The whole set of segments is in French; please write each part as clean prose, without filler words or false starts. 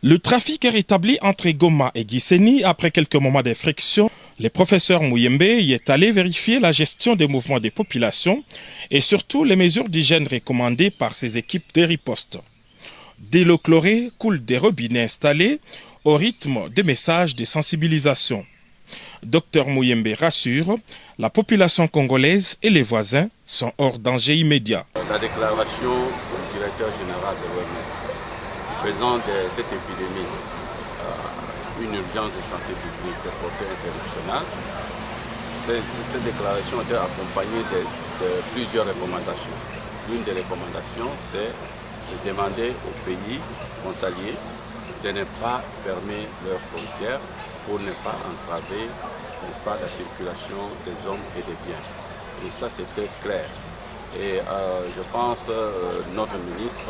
Le trafic est rétabli entre Goma et Gisenyi après quelques moments de friction. Le professeur Muyembe y est allé vérifier la gestion des mouvements des populations et surtout les mesures d'hygiène recommandées par ses équipes de riposte. De l'eau chlorée coule des robinets installés au rythme des messages de sensibilisation. Dr Muyembe rassure, la population congolaise et les voisins sont hors danger immédiat. La déclaration du directeur général de l'OMS faisant de cette épidémie une urgence de santé publique de portée internationale, cette déclaration a été accompagnée de plusieurs recommandations. L'une des recommandations, c'est de demander aux pays frontaliers de ne pas fermer leurs frontières pour ne pas entraver, n'est-ce pas, la circulation des hommes et des biens. Et ça, c'était clair. Et je pense que notre ministre,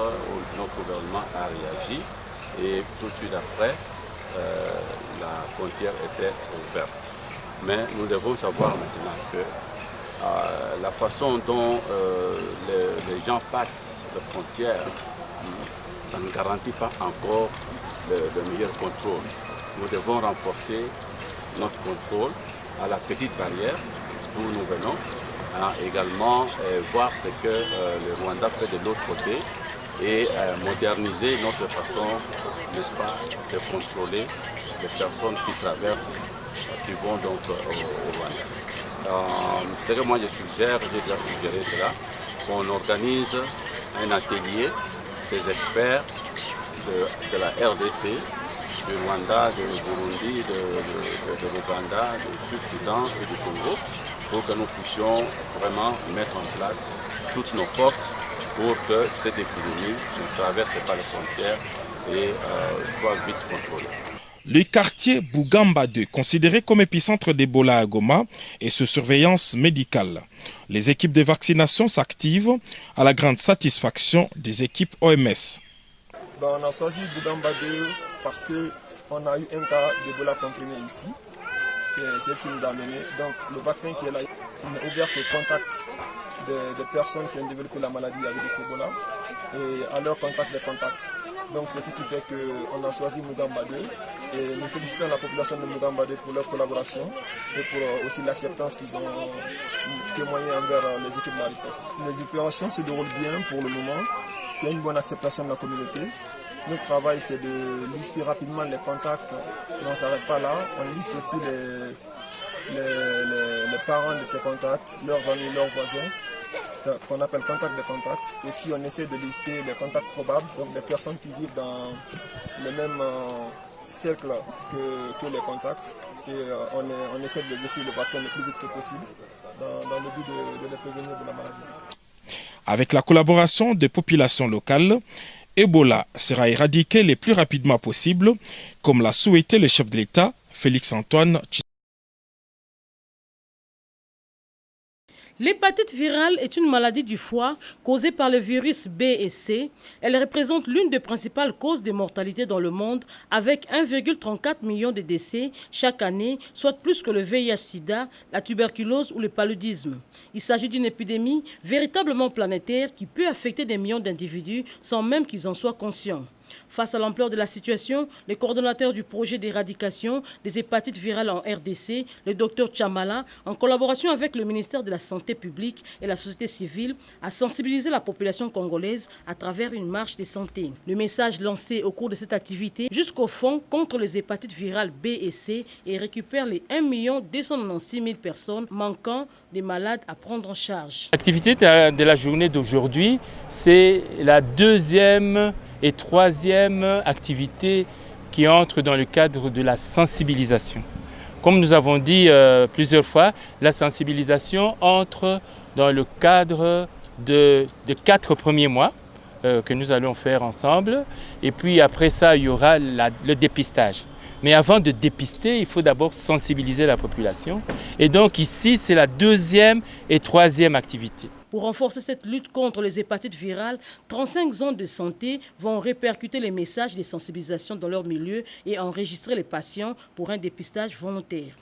notre gouvernement a réagi et tout de suite après, la frontière était ouverte. Mais nous devons savoir maintenant que la façon dont les gens passent les frontières, ça ne garantit pas encore le meilleur contrôle. Nous devons renforcer notre contrôle à la petite barrière d'où nous venons. Également voir ce que le Rwanda fait de l'autre côté et moderniser notre façon, n'est-ce pas, de contrôler les personnes qui traversent, qui vont donc au Rwanda. Ce que moi je suggère, j'ai déjà suggéré cela, qu'on organise un atelier des experts de la RDC, du Rwanda, du Burundi, de l'Ouganda, du Sud-Soudan et du Congo, pour que nous puissions vraiment mettre en place toutes nos forces pour que cette épidémie ne traverse pas les frontières et soit vite contrôlée. Le quartier Bugamba 2, considéré comme épicentre d'Ebola à Goma, est sous surveillance médicale. Les équipes de vaccination s'activent à la grande satisfaction des équipes OMS. On a choisi Bugamba 2 parce qu'on a eu un cas d'Ebola confirmé ici. C'est ce qui nous a amené. Donc le vaccin qui est là, il est ouvert au contact des personnes qui ont développé la maladie avec le Ebola et à leur contact des contacts. Donc c'est ce qui fait qu'on a choisi Mugamba 2 et nous félicitons la population de Mugamba 2 pour leur collaboration et pour aussi l'acceptance qu'ils ont témoigné envers les équipes de la riposte. Les opérations se déroulent bien pour le moment. Il y a une bonne acceptation de la communauté. Notre travail, c'est de lister rapidement les contacts. On ne s'arrête pas là. On liste aussi les parents de ces contacts, leurs amis, leurs voisins. C'est ce qu'on appelle contact de contacts. Et si on essaie de lister les contacts probables, donc des personnes qui vivent dans le même cercle que les contacts, et on essaie de les offrir le vaccin le plus vite que possible dans le but de les prévenir de la maladie. Avec la collaboration des populations locales, Ebola sera éradiqué le plus rapidement possible, comme l'a souhaité le chef de l'État, Félix-Antoine Tshisekedi. L'hépatite virale est une maladie du foie causée par le virus B et C. Elle représente l'une des principales causes de mortalité dans le monde avec 1,34 million de décès chaque année, soit plus que le VIH-Sida, la tuberculose ou le paludisme. Il s'agit d'une épidémie véritablement planétaire qui peut affecter des millions d'individus sans même qu'ils en soient conscients. Face à l'ampleur de la situation, le coordonnateur du projet d'éradication des hépatites virales en RDC, le Dr Chamala, en collaboration avec le ministère de la Santé publique et la société civile, a sensibilisé la population congolaise à travers une marche de santé. Le message lancé au cours de cette activité jusqu'au fond contre les hépatites virales B et C et récupère les 1 296 000 personnes manquant des malades à prendre en charge. L'activité de la journée d'aujourd'hui, c'est la deuxième et troisième activité qui entre dans le cadre de la sensibilisation. Comme nous avons dit plusieurs fois, la sensibilisation entre dans le cadre de 4 premiers mois que nous allons faire ensemble. Et puis après ça, il y aura le dépistage. Mais avant de dépister, il faut d'abord sensibiliser la population. Et donc ici, c'est la deuxième et troisième activité. Pour renforcer cette lutte contre les hépatites virales, 35 zones de santé vont répercuter les messages de sensibilisation dans leur milieu et enregistrer les patients pour un dépistage volontaire.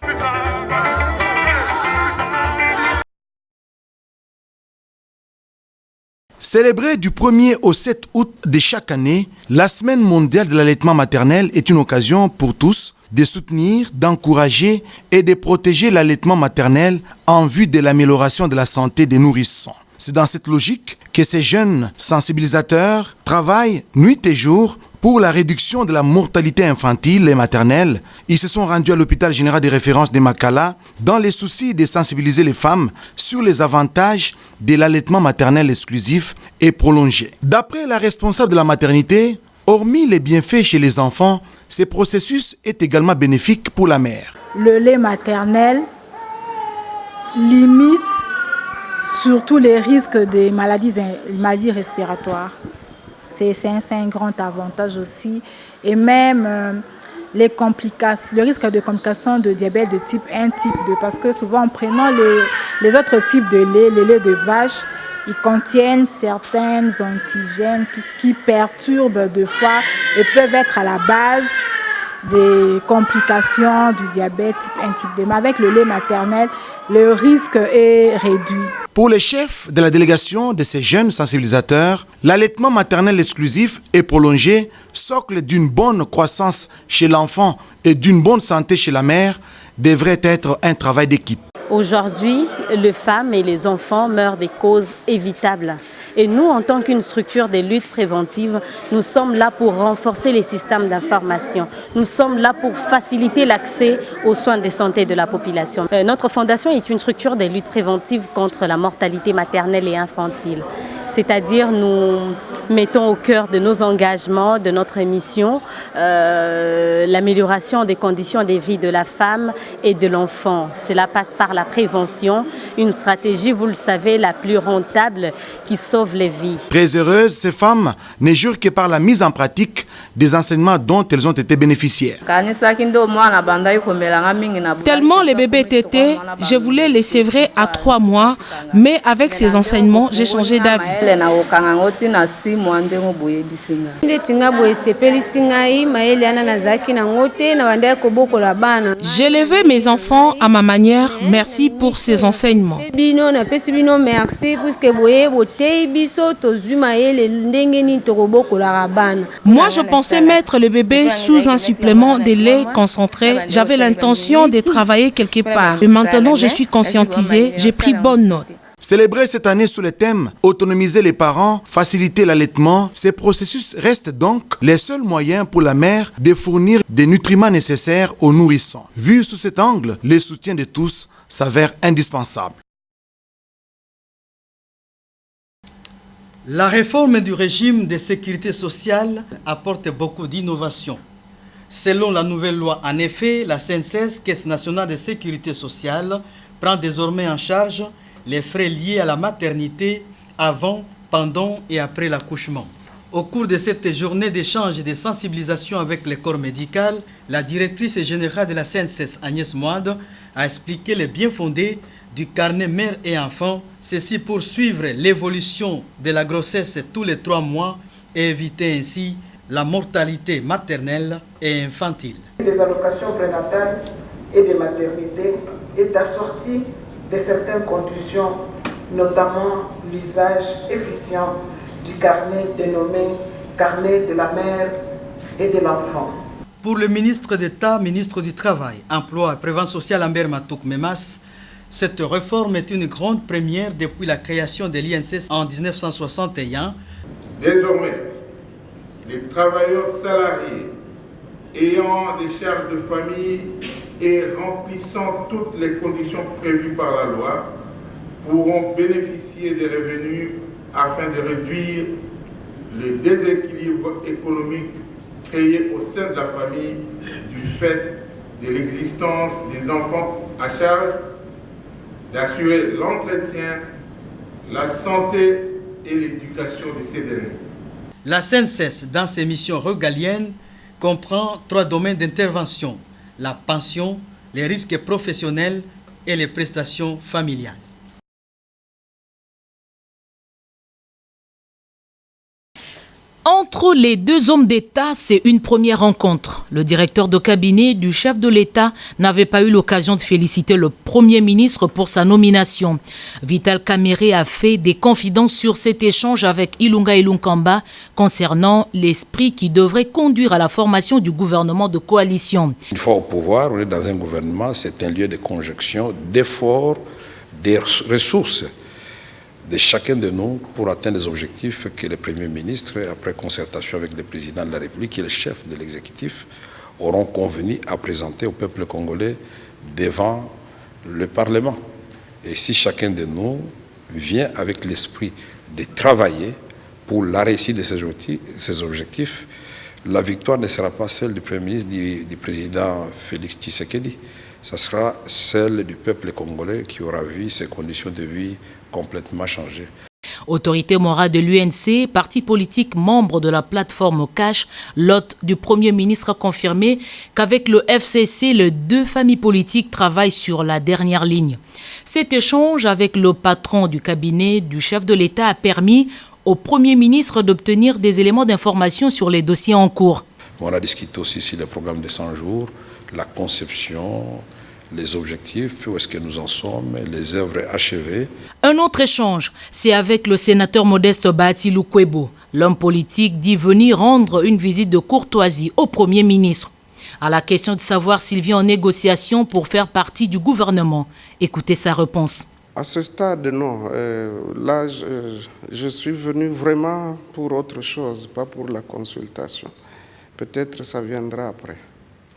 Célébrée du 1er au 7 août de chaque année, la Semaine mondiale de l'allaitement maternel est une occasion pour tous de soutenir, d'encourager et de protéger l'allaitement maternel en vue de l'amélioration de la santé des nourrissons. C'est dans cette logique que ces jeunes sensibilisateurs travaillent nuit et jour pour la réduction de la mortalité infantile et maternelle. Ils se sont rendus à l'hôpital général de référence de Makala dans les soucis de sensibiliser les femmes sur les avantages de l'allaitement maternel exclusif et prolongé. D'après la responsable de la maternité, hormis les bienfaits chez les enfants, ce processus est également bénéfique pour la mère. Le lait maternel limite surtout les risques des maladies respiratoires. C'est un grand avantage aussi. Et même le risque de complications de diabète de type 1, type 2. Parce que souvent en prenant les autres types de lait, les laits de vache, ils contiennent certains antigènes, tout ce qui perturbe de fois et peuvent être à la base des complications du diabète type 1, type 2. Mais avec le lait maternel, le risque est réduit. Pour les chefs de la délégation de ces jeunes sensibilisateurs, l'allaitement maternel exclusif et prolongé, socle d'une bonne croissance chez l'enfant et d'une bonne santé chez la mère, devrait être un travail d'équipe. Aujourd'hui, les femmes et les enfants meurent des causes évitables. Et nous, en tant qu'une structure de lutte préventive, nous sommes là pour renforcer les systèmes d'information. Nous sommes là pour faciliter l'accès aux soins de santé de la population. Notre fondation est une structure de lutte préventive contre la mortalité maternelle et infantile. C'est-à-dire, nous mettons au cœur de nos engagements, de notre mission, l'amélioration des conditions de vie de la femme et de l'enfant. Cela passe par la prévention, une stratégie, vous le savez, la plus rentable qui sauve les vies. Très heureuses, ces femmes ne jurent que par la mise en pratique des enseignements dont elles ont été bénéficiaires. Tellement les bébés tétés, je voulais les sévrer à 3 mois, mais avec ces enseignements, j'ai changé d'avis. J'ai élevé mes enfants à ma manière. Merci pour ces enseignements. Moi, je pensais mettre le bébé sous un supplément de lait concentré. J'avais l'intention de travailler quelque part. Et maintenant, je suis conscientisée. J'ai pris bonne note. Célébrer cette année sous le thème « Autonomiser les parents, faciliter l'allaitement », ces processus restent donc les seuls moyens pour la mère de fournir des nutriments nécessaires aux nourrissons. Vu sous cet angle, le soutien de tous s'avère indispensable. La réforme du régime de sécurité sociale apporte beaucoup d'innovations. Selon la nouvelle loi, en effet, la CNSS, Caisse nationale de sécurité sociale, prend désormais en charge les frais liés à la maternité avant, pendant et après l'accouchement. Au cours de cette journée d'échange et de sensibilisation avec le corps médical, la directrice générale de la CNSS, Agnès Moide, a expliqué les bien-fondés du carnet mère et enfant, ceci pour suivre l'évolution de la grossesse tous les 3 mois et éviter ainsi la mortalité maternelle et infantile. Des allocations prénatales et de maternité est assortie de certaines conditions, notamment l'usage efficient du carnet dénommé carnet de la mère et de l'enfant. Pour le ministre d'État, ministre du Travail, Emploi et Prévention sociale Ambert Matouk Memas, cette réforme est une grande première depuis la création de l'INSS en 1961. Désormais, les travailleurs salariés ayant des charges de famille et remplissant toutes les conditions prévues par la loi pourront bénéficier des revenus afin de réduire le déséquilibre économique créé au sein de la famille du fait de l'existence des enfants à charge, d'assurer l'entretien, la santé et l'éducation de ces derniers. La CNSS, dans ses missions régaliennes, comprend 3 domaines d'intervention: la pension, les risques professionnels et les prestations familiales. Entre Entre les deux hommes d'État, c'est une première rencontre. Le directeur de cabinet du chef de l'État n'avait pas eu l'occasion de féliciter le Premier ministre pour sa nomination. Vital Kamerhe a fait des confidences sur cet échange avec Ilunga Ilunkamba concernant l'esprit qui devrait conduire à la formation du gouvernement de coalition. Une fois au pouvoir, on est dans un gouvernement, c'est un lieu de conjonction, d'efforts, des ressources de chacun de nous pour atteindre les objectifs que le Premier ministre, après concertation avec le Président de la République et le chef de l'exécutif, auront convenu à présenter au peuple congolais devant le Parlement. Et si chacun de nous vient avec l'esprit de travailler pour la réussite de ces objectifs, la victoire ne sera pas celle du Premier ministre, du Président Félix Tshisekedi. Ce sera celle du peuple congolais qui aura vu ses conditions de vie complètement changé. Autorité morale de l'UNC, parti politique membre de la plateforme Cash, l'hôte du Premier ministre a confirmé qu'avec le FCC, les deux familles politiques travaillent sur la dernière ligne. Cet échange avec le patron du cabinet du chef de l'État a permis au Premier ministre d'obtenir des éléments d'information sur les dossiers en cours. On a discuté aussi sur le programme de 100 jours, la conception, les objectifs, où est-ce que nous en sommes, les œuvres achevées. Un autre échange, c'est avec le sénateur Modeste Bahati Lukwebo. L'homme politique dit venir rendre une visite de courtoisie au Premier ministre. À la question de savoir s'il vient en négociation pour faire partie du gouvernement, écoutez sa réponse. À ce stade, non. Là, je suis venu vraiment pour autre chose, pas pour la consultation. Peut-être ça viendra après.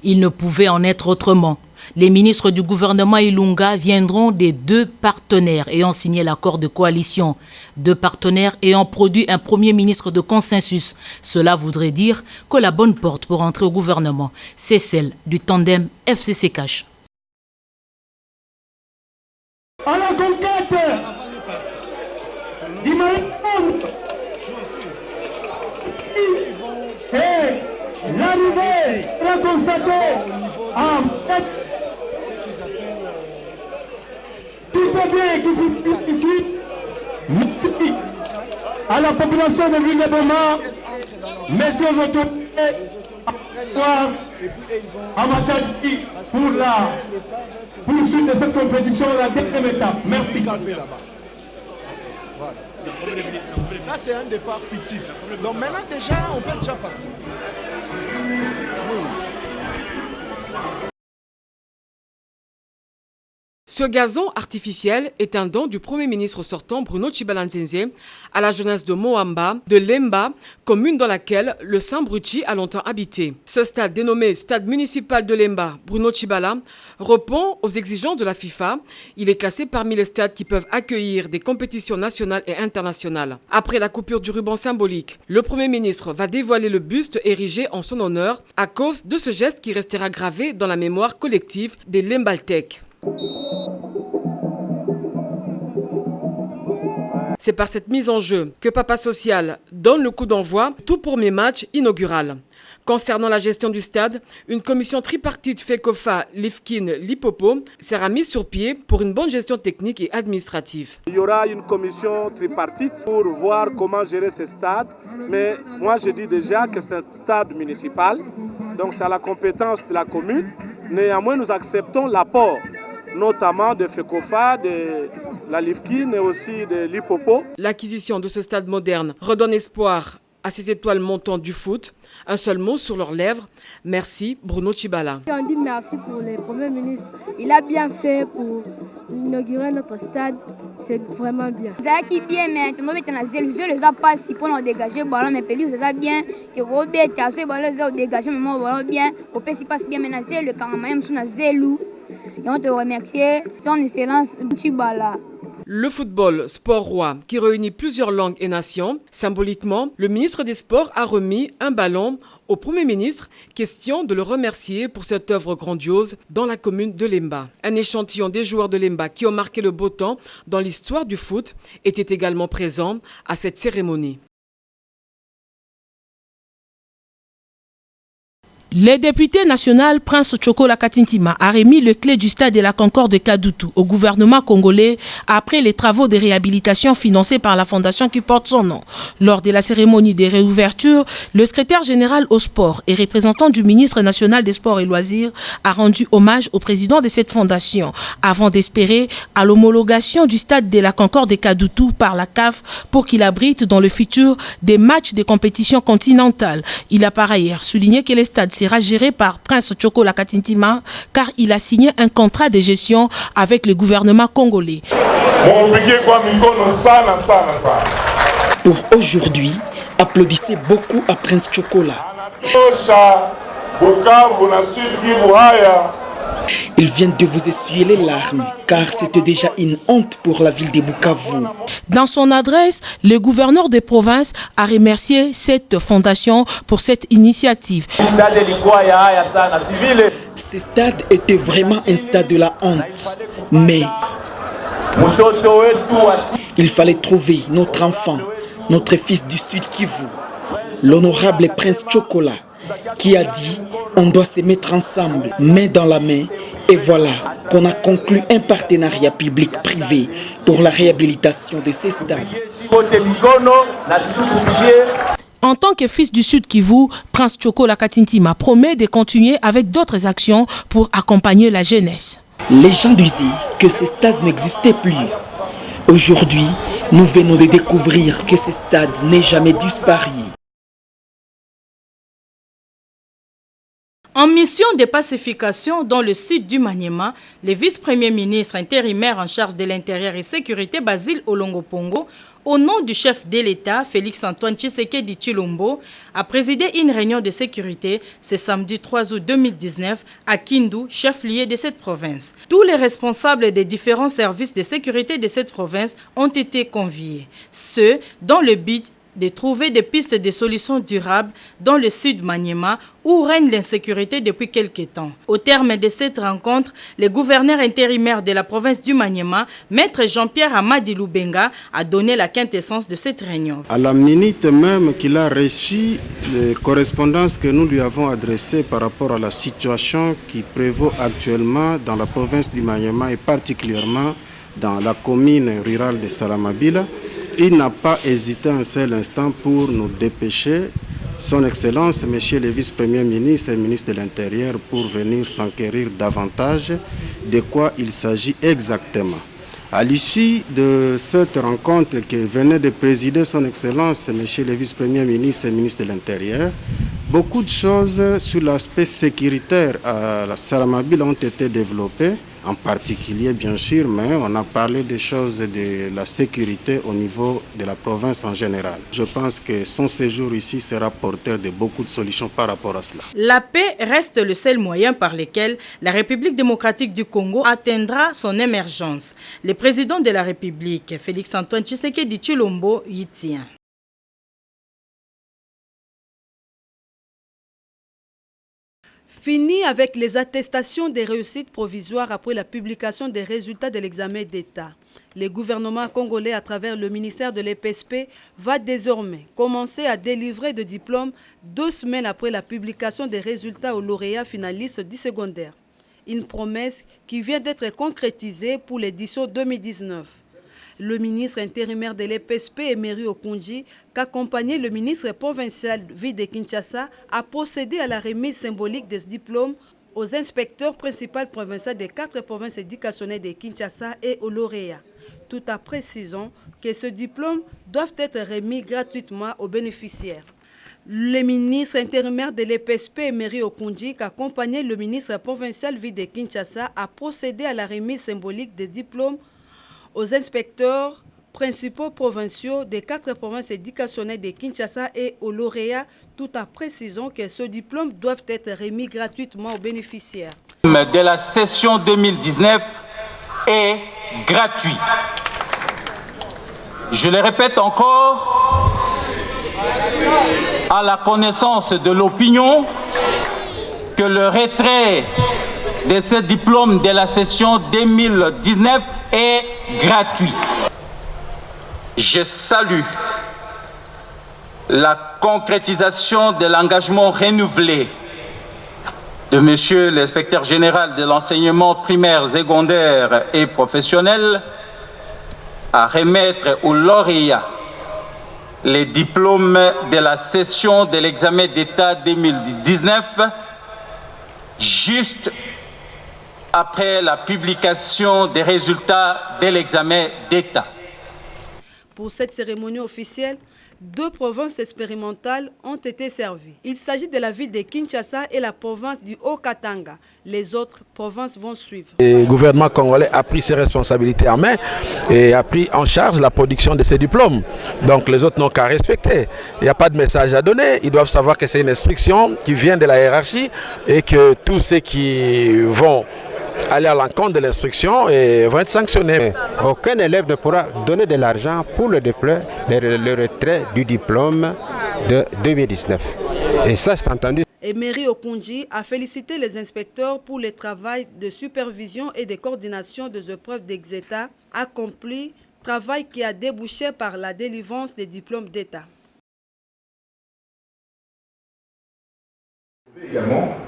Il ne pouvait en être autrement. Les ministres du gouvernement Ilunga viendront des deux partenaires ayant signé l'accord de coalition. Deux partenaires ayant produit un Premier ministre de consensus. Cela voudrait dire que la bonne porte pour entrer au gouvernement, c'est celle du tandem FCC Cash. À la conquête du Maïmoun et l'arrivée sera constatée en fait. Tout est bien qui se ici. Merci à la population de Ville de Boma. Merci aux autorités à Matadi pour la poursuite de cette compétition, la deuxième étape. Merci. Ça, c'est un départ fictif. Donc maintenant, déjà, on peut déjà partir. Ce gazon artificiel est un don du Premier ministre sortant Bruno Tshibala Nzenze à la jeunesse de Moamba, de Lemba, commune dans laquelle le Saint-Bruchi a longtemps habité. Ce stade, dénommé Stade municipal de Lemba, Bruno Tshibala, répond aux exigences de la FIFA. Il est classé parmi les stades qui peuvent accueillir des compétitions nationales et internationales. Après la coupure du ruban symbolique, le Premier ministre va dévoiler le buste érigé en son honneur à cause de ce geste qui restera gravé dans la mémoire collective des Lembaltèques. C'est par cette mise en jeu que Papa Social donne le coup d'envoi tout premier match inaugural. Concernant la gestion du stade, une commission tripartite FECOFA, Lifkin, Lipopo sera mise sur pied pour une bonne gestion technique et administrative. Il y aura une commission tripartite pour voir comment gérer ce stade. Mais moi, je dis déjà que c'est un stade municipal, donc c'est à la compétence de la commune. Néanmoins, nous acceptons l'apport notamment de FECOFA, de la Lifkin et aussi de l'Ipopo. L'acquisition de ce stade moderne redonne espoir à ces étoiles montantes du foot. Un seul mot sur leurs lèvres, merci Bruno Tshibala. On dit merci pour le Premier ministre. Il a bien fait pour inaugurer notre stade, c'est vraiment bien. Qui bien maintenant, je les a pas si pour nous dégager, mais Pélis ça bien, que Robert a ce ballon les dégager, mais bien, au pays passe bien maintenant, c'est le camp même sous na Zelou. Et on te remercie, son excellence Tshibala. Le football, sport roi, qui réunit plusieurs langues et nations. Symboliquement, le ministre des Sports a remis un ballon au Premier ministre, question de le remercier pour cette œuvre grandiose dans la commune de Lemba. Un échantillon des joueurs de Lemba qui ont marqué le beau temps dans l'histoire du foot était également présent à cette cérémonie. Le député national Prince Tchokola Katintima a remis le clé du stade de la Concorde de Kadoutou au gouvernement congolais après les travaux de réhabilitation financés par la fondation qui porte son nom. Lors de la cérémonie de réouverture, le secrétaire général au sport et représentant du ministre national des Sports et Loisirs a rendu hommage au président de cette fondation avant d'espérer à l'homologation du stade de la Concorde de Kadoutou par la CAF pour qu'il abrite dans le futur des matchs de compétition continentale. Il a par ailleurs souligné que le stade sera géré par Prince Tchokola Katintima car il a signé un contrat de gestion avec le gouvernement congolais. Pour aujourd'hui, applaudissez beaucoup à Prince Tchokola. Il vient de vous essuyer les larmes, car c'était déjà une honte pour la ville de Bukavu. Dans son adresse, le gouverneur de province a remercié cette fondation pour cette initiative. Ce stade était vraiment un stade de la honte, mais il fallait trouver notre enfant, notre fils du Sud Kivu, l'honorable Prince Tchokola, qui a dit on doit se mettre ensemble, main dans la main, et voilà qu'on a conclu un partenariat public-privé pour la réhabilitation de ces stades. En tant que fils du Sud Kivu, Prince Tchokola Katintima promet de continuer avec d'autres actions pour accompagner la jeunesse. Les gens disaient que ce stade n'existait plus. Aujourd'hui, nous venons de découvrir que ce stade n'est jamais disparu. En mission de pacification dans le sud du Maniema, le vice-premier ministre intérimaire en charge de l'intérieur et sécurité Basile Olongo-Pongo, au nom du chef de l'État, Félix-Antoine Tshisekedi Tshilombo, a présidé une réunion de sécurité ce samedi 3 août 2019 à Kindu, chef-lieu de cette province. Tous les responsables des différents services de sécurité de cette province ont été conviés, ce dans le but de trouver des pistes de solutions durables dans le sud Maniema où règne l'insécurité depuis quelques temps. Au terme de cette rencontre, le gouverneur intérimaire de la province du Maniema, maître Jean-Pierre Amadi Lubenga, a donné la quintessence de cette réunion. À la minute même qu'il a reçu les correspondances que nous lui avons adressées par rapport à la situation qui prévaut actuellement dans la province du Maniema et particulièrement dans la commune rurale de Salamabila, il n'a pas hésité un seul instant pour nous dépêcher, Son Excellence, Monsieur le Vice-Premier ministre et ministre de l'Intérieur, pour venir s'enquérir davantage de quoi il s'agit exactement. À l'issue de cette rencontre que venait de présider Son Excellence, Monsieur le Vice-Premier ministre et ministre de l'Intérieur, beaucoup de choses sur l'aspect sécuritaire à la Salamabila ont été développées, en particulier bien sûr, mais on a parlé des choses de la sécurité au niveau de la province en général. Je pense que son séjour ici sera porteur de beaucoup de solutions par rapport à cela. La paix reste le seul moyen par lequel la République démocratique du Congo atteindra son émergence. Le président de la République, Félix-Antoine Tshisekedi Tshilombo, y tient. Fini avec les attestations des réussites provisoires après la publication des résultats de l'examen d'État. Le gouvernement congolais, à travers le ministère de l'EPSP, va désormais commencer à délivrer des diplômes 2 semaines après la publication des résultats aux lauréats finalistes du secondaire. Une promesse qui vient d'être concrétisée pour l'édition 2019. Le ministre intérimaire de l'EPSP, Emery Okundji, qu'accompagnait le ministre provincial Ville de Kinshasa, a procédé à la remise symbolique des diplômes aux inspecteurs principaux provinciaux des 4 provinces éducationnelles de Kinshasa et aux lauréats, tout en précisant que ces diplômes doivent être remis gratuitement aux bénéficiaires. Le ministre intérimaire de l'EPSP, Emery Okundji, qu'accompagnait le ministre provincial Ville de Kinshasa, a procédé à la remise symbolique des diplômes aux inspecteurs principaux provinciaux des 4 provinces éducationnelles de Kinshasa et aux lauréats, tout en précisant que ce diplôme doivent être remis gratuitement aux bénéficiaires. De la session 2019 est gratuit. Je le répète encore, à la connaissance de l'opinion, que le retrait de ce diplôme de la session 2019 est gratuit. Je salue la concrétisation de l'engagement renouvelé de Monsieur l'inspecteur général de l'enseignement primaire, secondaire et professionnel à remettre aux lauréats les diplômes de la session de l'examen d'État 2019 juste après la publication des résultats de l'examen d'État. Pour cette cérémonie officielle, 2 provinces expérimentales ont été servies. Il s'agit de la ville de Kinshasa et la province du Haut-Katanga. Les autres provinces vont suivre. Le gouvernement congolais a pris ses responsabilités en main et a pris en charge la production de ces diplômes. Donc les autres n'ont qu'à respecter. Il n'y a pas de message à donner. Ils doivent savoir que c'est une instruction qui vient de la hiérarchie et que tous ceux qui vont aller à l'encontre de l'instruction et vont être sanctionnés. Aucun élève ne pourra donner de l'argent pour le retrait du diplôme de 2019. Et ça, c'est entendu. Emery Okunji a félicité les inspecteurs pour le travail de supervision et de coordination des épreuves d'exéta accompli, travail qui a débouché par la délivrance des diplômes d'État.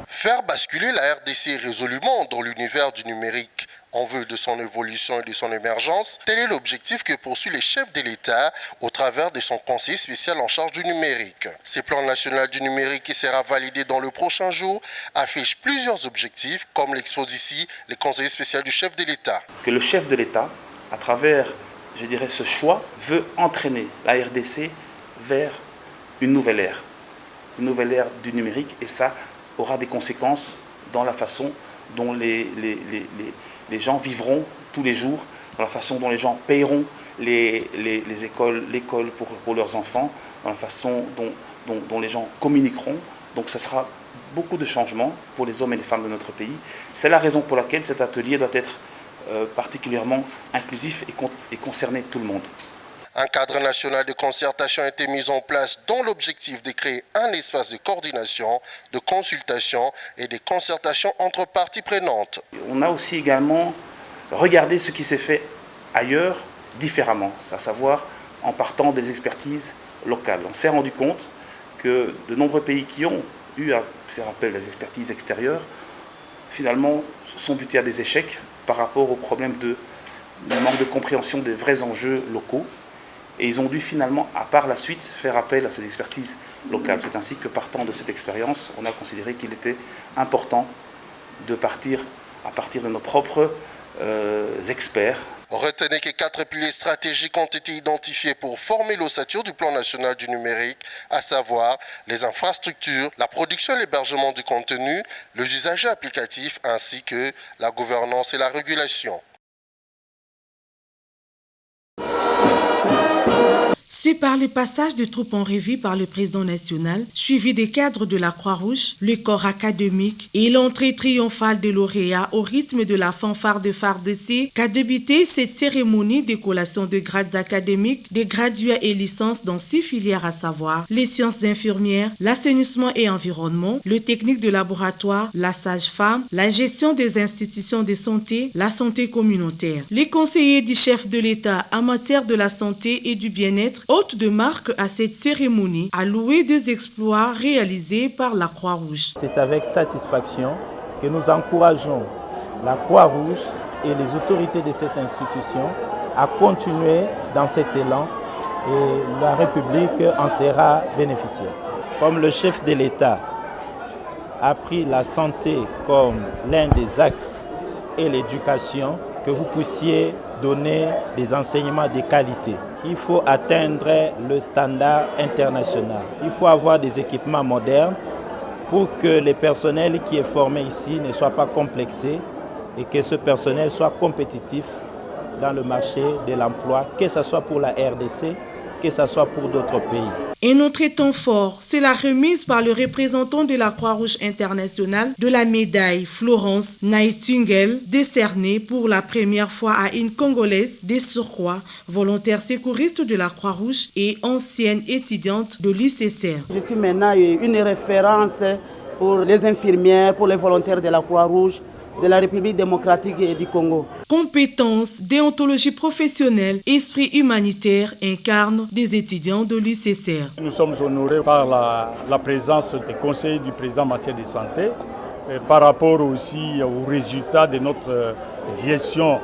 Faire basculer la RDC résolument dans l'univers du numérique en vue de son évolution et de son émergence, tel est l'objectif que poursuit le chef de l'État au travers de son conseiller spécial en charge du numérique. Ce plan national du numérique qui sera validé dans le prochain jour affiche plusieurs objectifs, comme l'expose ici le conseiller spécial du chef de l'État. Que le chef de l'État, à travers, je dirais, ce choix, veut entraîner la RDC vers une nouvelle ère du numérique, et ça aura des conséquences dans la façon dont les gens vivront tous les jours, dans la façon dont les gens paieront l'école pour leurs enfants, dans la façon dont les gens communiqueront. Donc ce sera beaucoup de changements pour les hommes et les femmes de notre pays. C'est la raison pour laquelle cet atelier doit être particulièrement inclusif et concerner tout le monde. Un cadre national de concertation a été mis en place dont l'objectif de créer un espace de coordination, de consultation et de concertation entre parties prenantes. On a aussi également regardé ce qui s'est fait ailleurs différemment, à savoir en partant des expertises locales. On s'est rendu compte que de nombreux pays qui ont eu à faire appel à des expertises extérieures, finalement, sont butés à des échecs par rapport au problème de manque de compréhension des vrais enjeux locaux. Et ils ont dû finalement, à part la suite, faire appel à ces expertises locales. C'est ainsi que partant de cette expérience, on a considéré qu'il était important de partir à partir de nos propres experts. Retenez que 4 piliers stratégiques ont été identifiés pour former l'ossature du plan national du numérique, à savoir les infrastructures, la production et l'hébergement du contenu, les usages applicatifs ainsi que la gouvernance et la régulation. C'est par le passage de troupes en revue par le président national, suivi des cadres de la Croix-Rouge, le corps académique et l'entrée triomphale des lauréats au rythme de la fanfare de FARDC qu'a débuté cette cérémonie de collation de grades académiques des gradués et licences dans 6 filières, à savoir les sciences infirmières, l'assainissement et environnement, le technique de laboratoire, la sage-femme, la gestion des institutions de santé, la santé communautaire. Les conseillers du chef de l'État en matière de la santé et du bien-être, hôte de marque à cette cérémonie, a loué des exploits réalisés par la Croix-Rouge. C'est avec satisfaction que nous encourageons la Croix-Rouge et les autorités de cette institution à continuer dans cet élan et la République en sera bénéficiaire. Comme le chef de l'État a pris la santé comme l'un des axes et l'éducation, que vous puissiez donner des enseignements de qualité. Il faut atteindre le standard international. Il faut avoir des équipements modernes pour que le personnel qui est formé ici ne soit pas complexé et que ce personnel soit compétitif dans le marché de l'emploi, que ce soit pour la RDC, que ce soit pour d'autres pays. Un autre temps fort, c'est la remise par le représentant de la Croix-Rouge internationale de la médaille Florence Nightingale, décernée pour la première fois à une Congolaise de surcroît, volontaire secouriste de la Croix-Rouge et ancienne étudiante de l'UCCR. Je suis maintenant une référence pour les infirmières, pour les volontaires de la Croix-Rouge, de la République démocratique et du Congo. Compétences, déontologie professionnelle, esprit humanitaire incarnent des étudiants de l'UCCR. Nous sommes honorés par la présence des conseillers du président en matière de santé par rapport aussi aux résultats de notre gestion,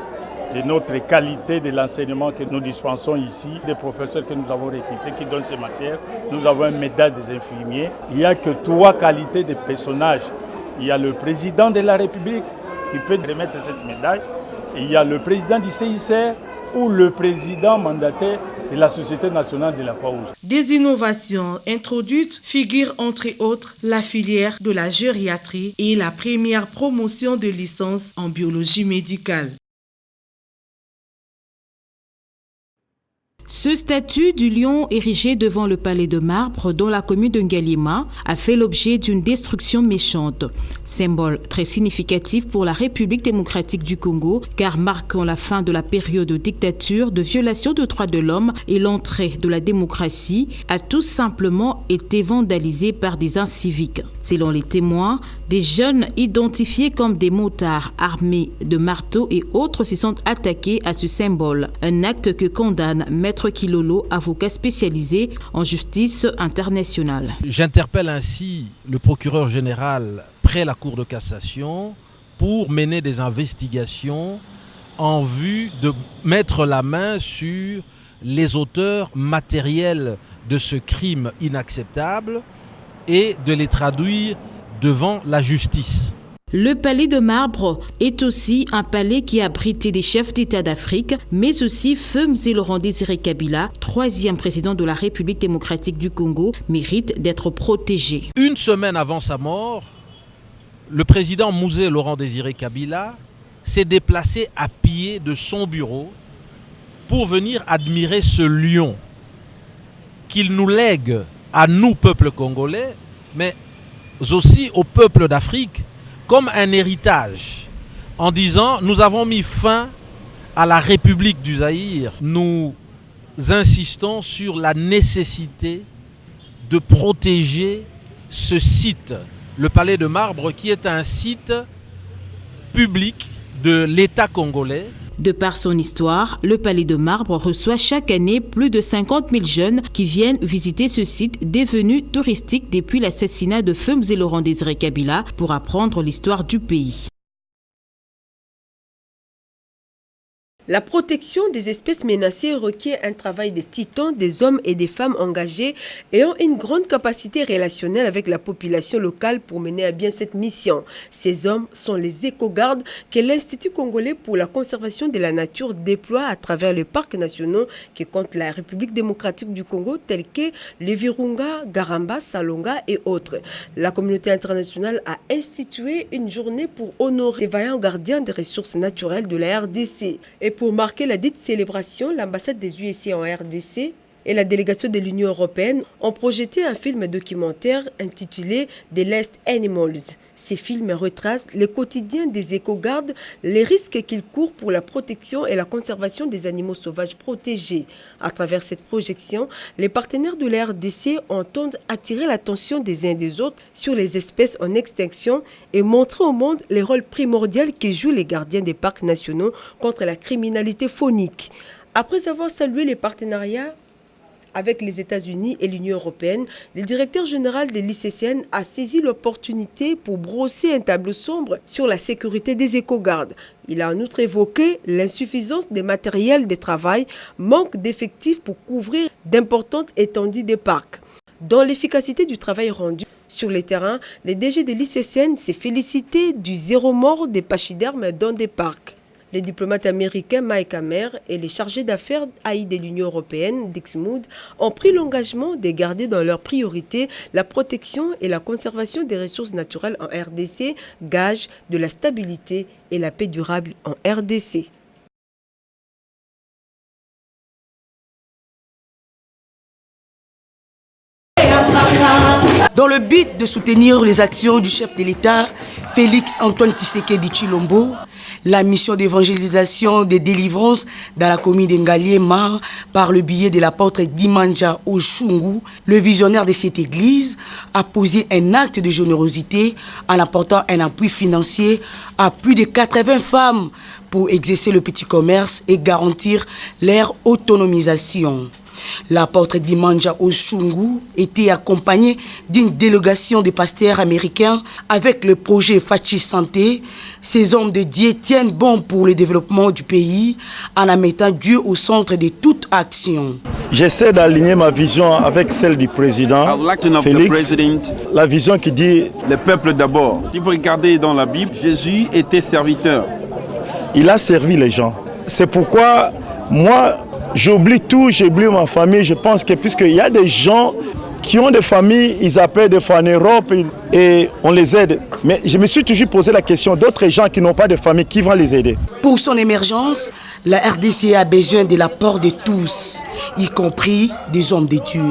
de notre qualité de l'enseignement que nous dispensons ici, des professeurs que nous avons recrutés qui donnent ces matières. Nous avons une médaille des infirmiers. Il n'y a que 3 qualités de personnages. Il y a le président de la République qui peut remettre cette médaille. Et il y a le président du CICR ou le président mandataire de la Société nationale de la Croix-Rouge. Des innovations introduites figurent entre autres la filière de la gériatrie et la première promotion de licence en biologie médicale. Ce statue du lion érigé devant le palais de marbre dans la commune de Ngalima a fait l'objet d'une destruction méchante. Symbole très significatif pour la République démocratique du Congo, car marquant la fin de la période de dictature, de violation des droits de l'homme et l'entrée de la démocratie, a tout simplement été vandalisé par des inciviques. Selon les témoins, des jeunes identifiés comme des motards armés de marteaux et autres se sont attaqués à ce symbole. Un acte que condamne Maître Kilolo, avocat spécialisé en justice internationale. J'interpelle ainsi le procureur général près la Cour de cassation pour mener des investigations en vue de mettre la main sur les auteurs matériels de ce crime inacceptable et de les traduire devant la justice. Le palais de marbre est aussi un palais qui a abrité des chefs d'État d'Afrique, mais aussi Feu Laurent Désiré Kabila, 3e président de la République démocratique du Congo, mérite d'être protégé. Une semaine avant sa mort, le président Laurent Désiré Kabila s'est déplacé à pied de son bureau pour venir admirer ce lion qu'il nous lègue à nous, peuple congolais, mais aussi au peuple d'Afrique, comme un héritage, en disant nous avons mis fin à la République du Zaïre. Nous insistons sur la nécessité de protéger ce site, le Palais de Marbre, qui est un site public de l'État congolais. De par son histoire, le Palais de Marbre reçoit chaque année plus de 50 000 jeunes qui viennent visiter ce site devenu touristique depuis l'assassinat de Feu Laurent Désiré Kabila pour apprendre l'histoire du pays. La protection des espèces menacées requiert un travail de titans, des hommes et des femmes engagés ayant une grande capacité relationnelle avec la population locale pour mener à bien cette mission. Ces hommes sont les éco-gardes que l'Institut congolais pour la conservation de la nature déploie à travers les parcs nationaux qui comptent la République démocratique du Congo tels que le Virunga, Garamba, Salonga et autres. La communauté internationale a institué une journée pour honorer les vaillants gardiens des ressources naturelles de la RDC. Et pour marquer la dite célébration, l'ambassade des USA en RDC et la délégation de l'Union européenne ont projeté un film documentaire intitulé The Last Animals. Ces films retracent le quotidien des éco-gardes, les risques qu'ils courent pour la protection et la conservation des animaux sauvages protégés. À travers cette projection, les partenaires de la RDC entendent attirer l'attention des uns des autres sur les espèces en extinction et montrer au monde les rôles primordiaux que jouent les gardiens des parcs nationaux contre la criminalité faunique. Après avoir salué les partenariats avec les États-Unis et l'Union européenne, le directeur général de l'ICCN a saisi l'opportunité pour brosser un tableau sombre sur la sécurité des éco-gardes. Il a en outre évoqué l'insuffisance des matériels de travail, manque d'effectifs pour couvrir d'importantes étendues des parcs. Dans l'efficacité du travail rendu sur le terrain, le DG de l'ICCN s'est félicité du zéro mort des pachydermes dans des parcs. Les diplomates américains Mike Hammer et les chargés d'affaires AI de l'Union européenne, Dixmude, ont pris l'engagement de garder dans leurs priorités la protection et la conservation des ressources naturelles en RDC, gage de la stabilité et la paix durable en RDC. Dans le but de soutenir les actions du chef de l'État, Félix Antoine Tshisekedi Tshilombo, la mission d'évangélisation des délivrances dans la commune d'Ngaliema par le biais de l'apôtre Dimanja Oshungu, le visionnaire de cette église, a posé un acte de générosité en apportant un appui financier à plus de 80 femmes pour exercer le petit commerce et garantir leur autonomisation. L'apôtre Dimanja Oshungu était accompagné d'une délégation de pasteurs américains avec le projet Fachi Santé. Ces hommes de Dieu tiennent bon pour le développement du pays en mettant Dieu au centre de toute action. J'essaie d'aligner ma vision avec celle du président Félix, la vision qui dit le peuple d'abord. Si vous regardez dans la Bible, Jésus était serviteur. Il a servi les gens. C'est pourquoi moi, j'oublie tout, j'oublie ma famille. Je pense que puisqu'il y a des gens qui ont des familles, ils appellent des fois en Europe et on les aide. Mais je me suis toujours posé la question d'autres gens qui n'ont pas de famille, qui vont les aider. Pour son émergence, la RDC a besoin de l'apport de tous, y compris des hommes de Dieu.